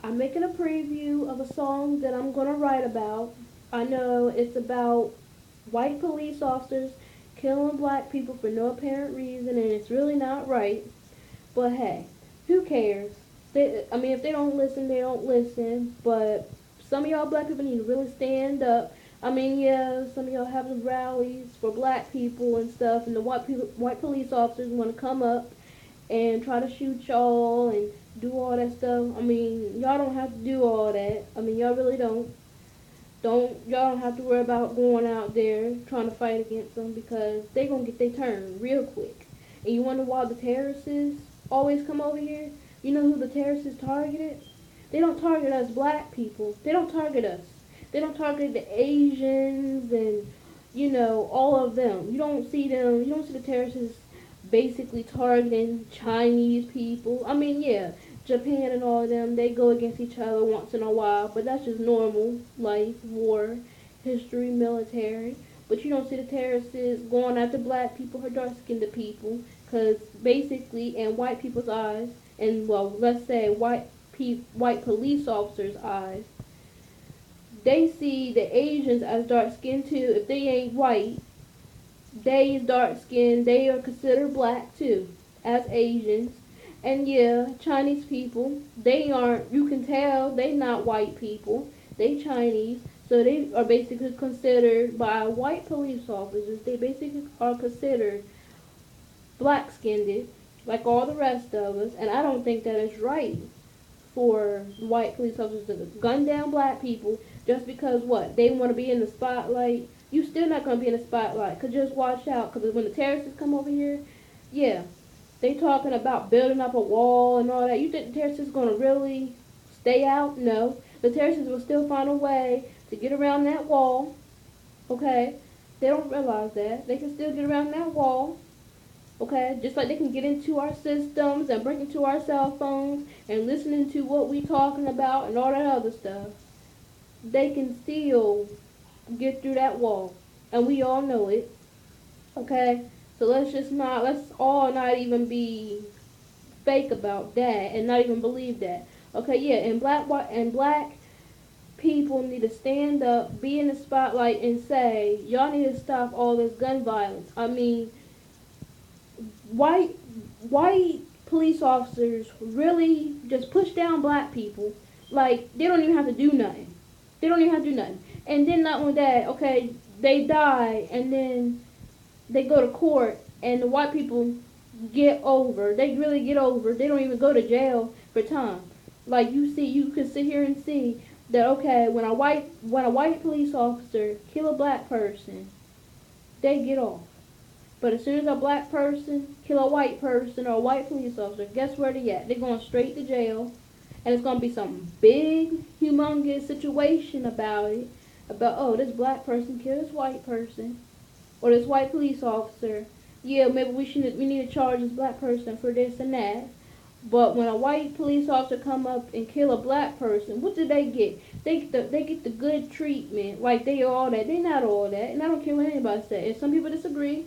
I'm making a preview of a song that I'm gonna write about. I know it's about white police officers killing black people for no apparent reason, and it's really not right. But hey, who cares? I mean, if they don't listen, they don't listen. But some of y'all black people need to really stand up. I mean, yeah, some of y'all have the rallies for black people and stuff, and the white police officers want to come up and try to shoot y'all and do all that stuff. I mean, y'all don't have to do all that. I mean, y'all really don't. Y'all don't have to worry about going out there trying to fight against them because they gonna get their turn real quick. And you wonder why the terrorists always come over here? You know who the terrorists targeted? They don't target us black people. They don't target us. They don't target the Asians and all of them. You don't see them. You don't see the terrorists basically targeting Chinese people. I mean, yeah, Japan and all of them, they go against each other once in a while, but that's just normal life, war, history, military. But you don't see the terrorists going after black people or dark skinned people, because basically, in white people's eyes, and well, let's say white police officers' eyes, they see the Asians as dark skinned too. If they ain't white, they is dark skinned. They are considered black too, as Asians. And yeah, Chinese people, they aren't, you can tell they not white people. They Chinese. So they are basically considered by white police officers, they basically are considered black skinned, like all the rest of us. And I don't think that is right for white police officers to gun down black people just because what? They want to be in the spotlight. You still not going to be in the spotlight. Cause just watch out. Cause when the terrorists come over here, yeah, they talking about building up a wall and all that. You think the terrorists is going to really stay out? No. The terrorists will still find a way to get around that wall. Okay? They don't realize that. They can still get around that wall. Okay? Just like they can get into our systems and break into our cell phones and listening to what we talking about and all that other stuff. They can still get through that wall. And we all know it. Okay? So let's all not even be fake about that and not even believe that. Okay, yeah, and black people need to stand up, be in the spotlight and say, y'all need to stop all this gun violence. I mean, white white police officers really just push down black people. Like they don't even have to do nothing. They don't even have to do nothing. And then not only that, okay, they die and then they go to court and the white people get over. They really get over. They don't even go to jail for time. Like you can sit here and see that okay, when a white police officer kill a black person, they get off. But as soon as a black person kill a white person or a white police officer, guess where they at? They're going straight to jail, and it's gonna be some big, humongous situation about it. About oh, this black person killed this white person, or this white police officer. Yeah, maybe we need to charge this black person for this and that. But when a white police officer come up and kill a black person, what do they get? They get the good treatment, like they all that. They not all that, and I don't care what anybody says. If some people disagree,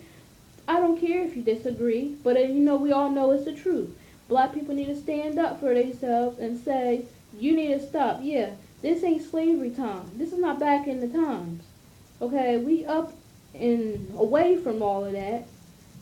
I don't care if you disagree, but we all know it's the truth. Black people need to stand up for themselves and say, you need to stop. Yeah, this ain't slavery time. This is not back in the times. Okay, we up and away from all of that.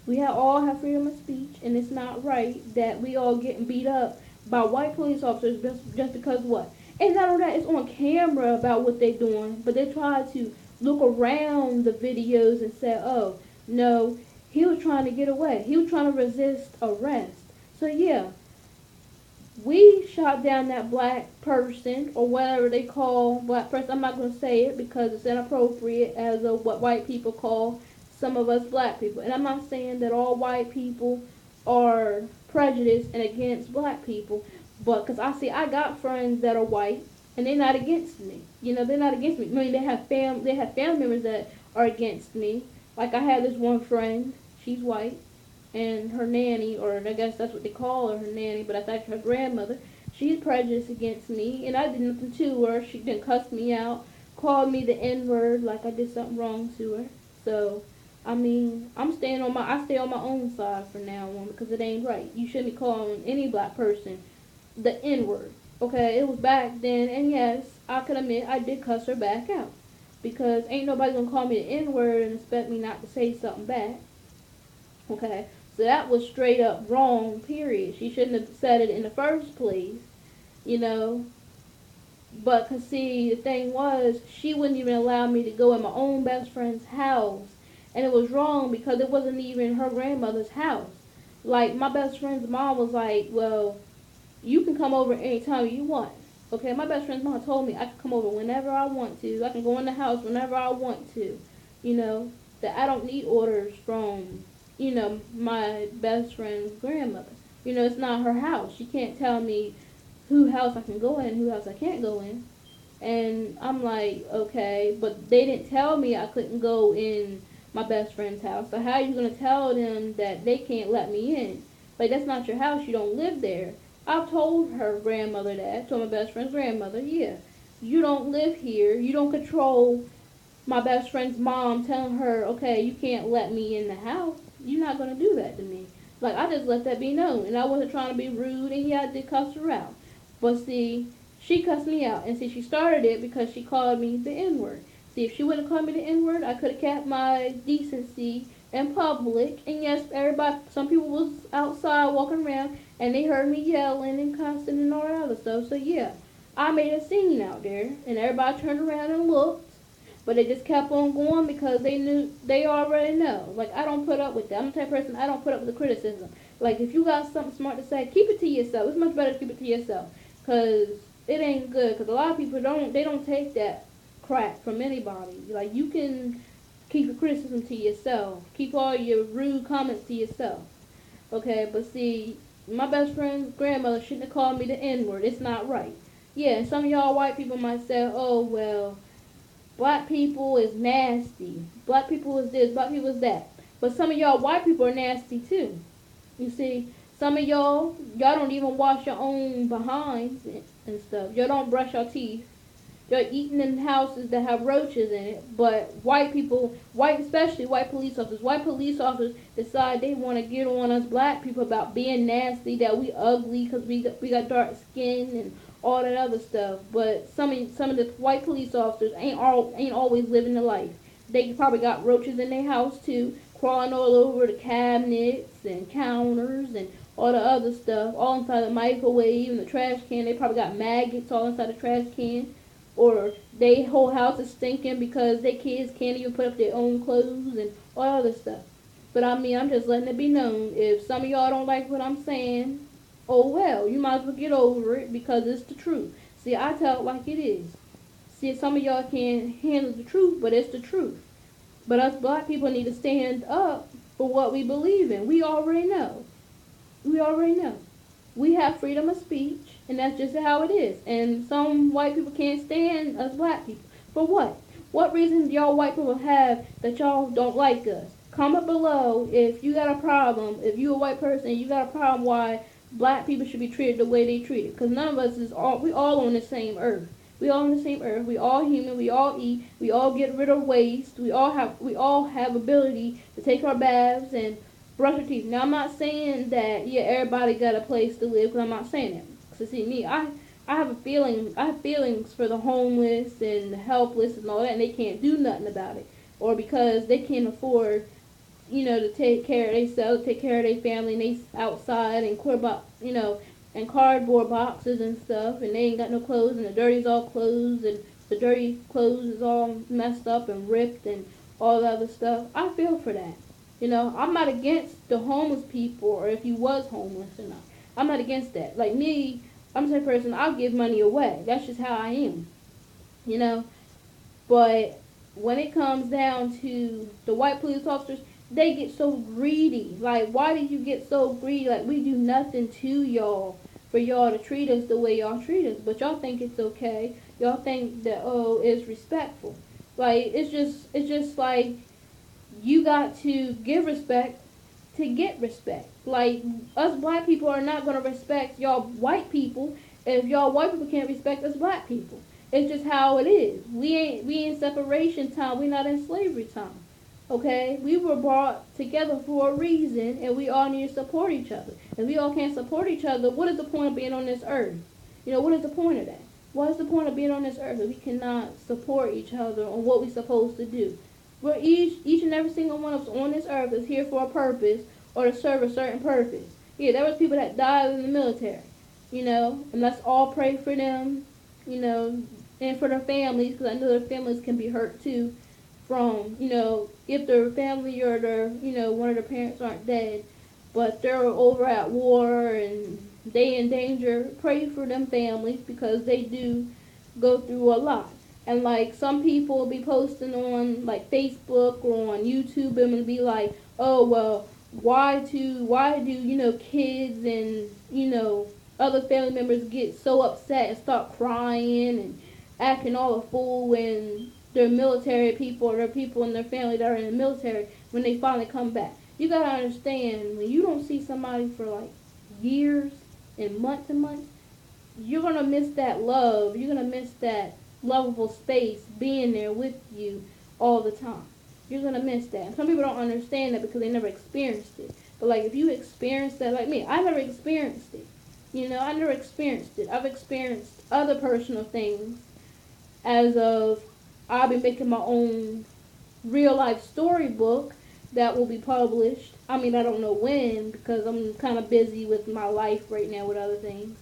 We all have freedom of speech, and it's not right that we all getting beat up by white police officers just because what? And not only that, it's on camera about what they're doing, but they try to look around the videos and say, oh, no, he was trying to get away. He was trying to resist arrest. So yeah, we shot down that black person or whatever they call black person. I'm not going to say it because it's inappropriate as of what white people call some of us black people. And I'm not saying that all white people are prejudiced and against black people, but because I got friends that are white and they're not against me. They're not against me. I mean, they have family members that are against me. Like I had this one friend, she's white, and her nanny, or I guess that's what they call her nanny, but that's actually her grandmother. She's prejudiced against me, and I did nothing to her. She didn't cuss me out, called me the N-word like I did something wrong to her. So, I mean, I stay on my own side from now on because it ain't right. You shouldn't be calling any black person the N-word. Okay, it was back then, and yes, I can admit I did cuss her back out. Because ain't nobody gonna call me the N word and expect me not to say something back. Okay, so that was straight up wrong, period. She shouldn't have said it in the first place, you know. But, cause see, the thing was, she wouldn't even allow me to go in my own best friend's house. And it was wrong because it wasn't even her grandmother's house. Like, my best friend's mom was like, well, you can come over anytime you want. Okay, my best friend's mom told me I can come over whenever I want to. I can go in the house whenever I want to. You know, that I don't need orders from, my best friend's grandmother. It's not her house. She can't tell me who house I can go in, who house I can't go in. And I'm like, okay, but they didn't tell me I couldn't go in my best friend's house. So how are you gonna tell them that they can't let me in? Like, that's not your house. You don't live there. I've told her grandmother that, told my best friend's grandmother, yeah, you don't live here. You don't control my best friend's mom telling her, okay, you can't let me in the house. You're not gonna do that to me. Like, I just let that be known, and I wasn't trying to be rude, and yeah, I did cuss her out. But see, she cussed me out, and see, she started it because she called me the N word. See, if she wouldn't have called me the N word, I could have kept my decency in public. And yes, everybody, some people was outside walking around, and they heard me yelling and cussing and all that other stuff. So yeah, I made a scene out there, and everybody turned around and looked. But they just kept on going because they knew, they already know. Like, I don't put up with that. I'm the type of person, I don't put up with the criticism. Like, if you got something smart to say, keep it to yourself. It's much better to keep it to yourself. Because it ain't good. Because a lot of people don't take that crap from anybody. Like, you can keep your criticism to yourself. Keep all your rude comments to yourself. Okay, but see, my best friend's grandmother shouldn't have called me the N word. It's not right. Yeah, and some of y'all white people might say, oh, well, black people is nasty. Black people is this, black people is that. But some of y'all white people are nasty too. You see, some of y'all don't even wash your own behinds and stuff. Y'all don't brush your teeth. Y'all eating in houses that have roaches in it. But white people, especially white police officers decide they want to get on us black people about being nasty, that we ugly because we got dark skin and all that other stuff. But some of the white police officers ain't always living the life. They probably got roaches in their house too, crawling all over the cabinets and counters and all the other stuff, all inside the microwave and the trash can. They probably got maggots all inside the trash can. Or they whole house is stinking because their kids can't even put up their own clothes and all other stuff. But I mean, I'm just letting it be known. If some of y'all don't like what I'm saying, oh well, you might as well get over it because it's the truth. See, I tell it like it is. See, some of y'all can't handle the truth, but it's the truth. But us black people need to stand up for what we believe in. We already know. We already know. We have freedom of speech, and that's just how it is. And some white people can't stand us black people. For what? What reason do y'all white people have that y'all don't like us? Comment below if you got a problem, if you a white person, you got a problem why black people should be treated the way they treated. Because none of us we all on the same earth. We all on the same earth. We all human. We all eat. We all get rid of waste. We all have ability to take our baths and brush your teeth. Now I'm not saying that yeah everybody got a place to live, because I'm not saying that. So see me, I have a feeling, I have feelings for the homeless and the helpless and all that, and they can't do nothing about it, or because they can't afford, to take care of themselves, take care of their family, and they outside and and cardboard boxes and stuff, and they ain't got no clothes, and the dirty's all clothes, and the dirty clothes is all messed up and ripped and all the other stuff. I feel for that. I'm not against the homeless people, or if you was homeless or not. I'm not against that. Like me, I'm the type of person, I'll give money away. That's just how I am. You know? But when it comes down to the white police officers, they get so greedy. Like, why do you get so greedy? Like, we do nothing to y'all for y'all to treat us the way y'all treat us. But y'all think it's okay. Y'all think that, oh, it's respectful. Like, it's just like, you got to give respect to get respect. Like, us black people are not going to respect y'all white people if y'all white people can't respect us black people. It's just how it is. We in separation time. We not in slavery time. Okay? We were brought together for a reason, and we all need to support each other. If we all can't support each other, what is the point of being on this earth? What is the point of that? What is the point of being on this earth if we cannot support each other on what we're supposed to do? We're each and every single one of us on this earth is here for a purpose or to serve a certain purpose. Yeah, there was people that died in the military, and let's all pray for them, and for their families, because I know their families can be hurt too from, if their family or their, one of their parents aren't dead, but they're over at war and they in danger. Pray for them families because they do go through a lot. And like some people will be posting on like Facebook or on YouTube and be like, oh well, why do kids and other family members get so upset and start crying and acting all a fool when they're military people or they're people in their family that are in the military when they finally come back. You gotta understand, when you don't see somebody for like years and months, you're gonna miss that love. You're gonna miss that lovable space being there with you all the time. You're gonna miss that. And some people don't understand that because they never experienced it. But like if you experience that, like me, I never experienced it. I never experienced it. I've experienced other personal things as of I'll be making my own real life storybook that will be published. I mean, I don't know when because I'm kind of busy with my life right now with other things.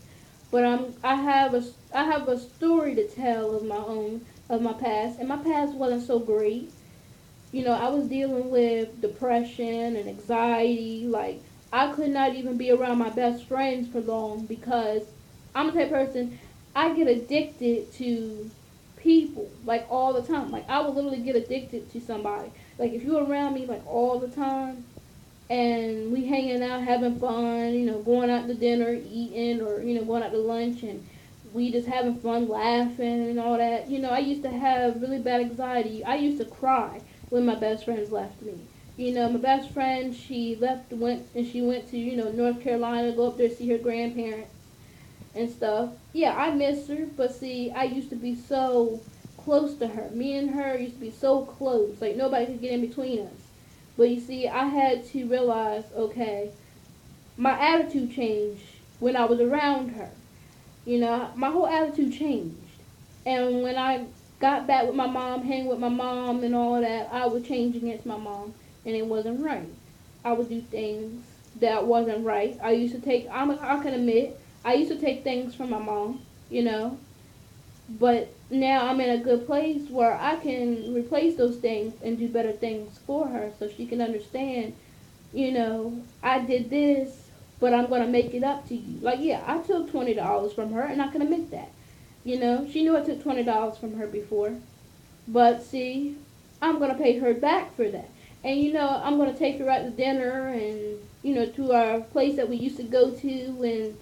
But I have a story to tell of my own of my past, and my past wasn't so great. I was dealing with depression and anxiety. Like I could not even be around my best friends for long because I'm the type of person I get addicted to people like all the time. Like I will literally get addicted to somebody. Like if you're around me like all the time and we hanging out having fun, going out to dinner, eating or, going out to lunch and we just having fun laughing and all that. I used to have really bad anxiety. I used to cry when my best friends left me. My best friend, she went to, North Carolina, go up there to see her grandparents and stuff. Yeah, I miss her, but see, I used to be so close to her. Me and her used to be so close, like nobody could get in between us. But you see, I had to realize, okay, my attitude changed when I was around her. My whole attitude changed. And when I got back with my mom, hang with my mom and all that, I would change against my mom, and it wasn't right. I would do things that wasn't right. I can admit, I used to take things from my mom, but now I'm in a good place where I can replace those things and do better things for her so she can understand, I did this, but I'm going to make it up to you. Like, yeah, I took $20 from her, and I can admit that. She knew I took $20 from her before. But see, I'm going to pay her back for that. And, I'm going to take her out to dinner and, to our place that we used to go to. And,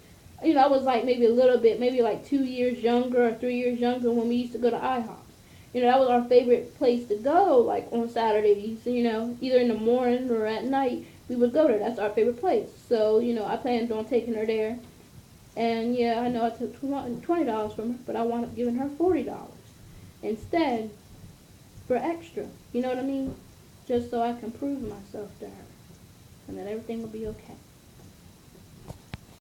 I was like maybe a little bit, maybe like 2 years younger or 3 years younger when we used to go to IHOP. That was our favorite place to go, like on Saturdays, either in the morning or at night. We would go there. That's our favorite place. So, I planned on taking her there. And yeah, I know I took $20 from her, but I wound up giving her $40 instead for extra. You know what I mean? Just so I can prove myself to her. And that everything will be okay.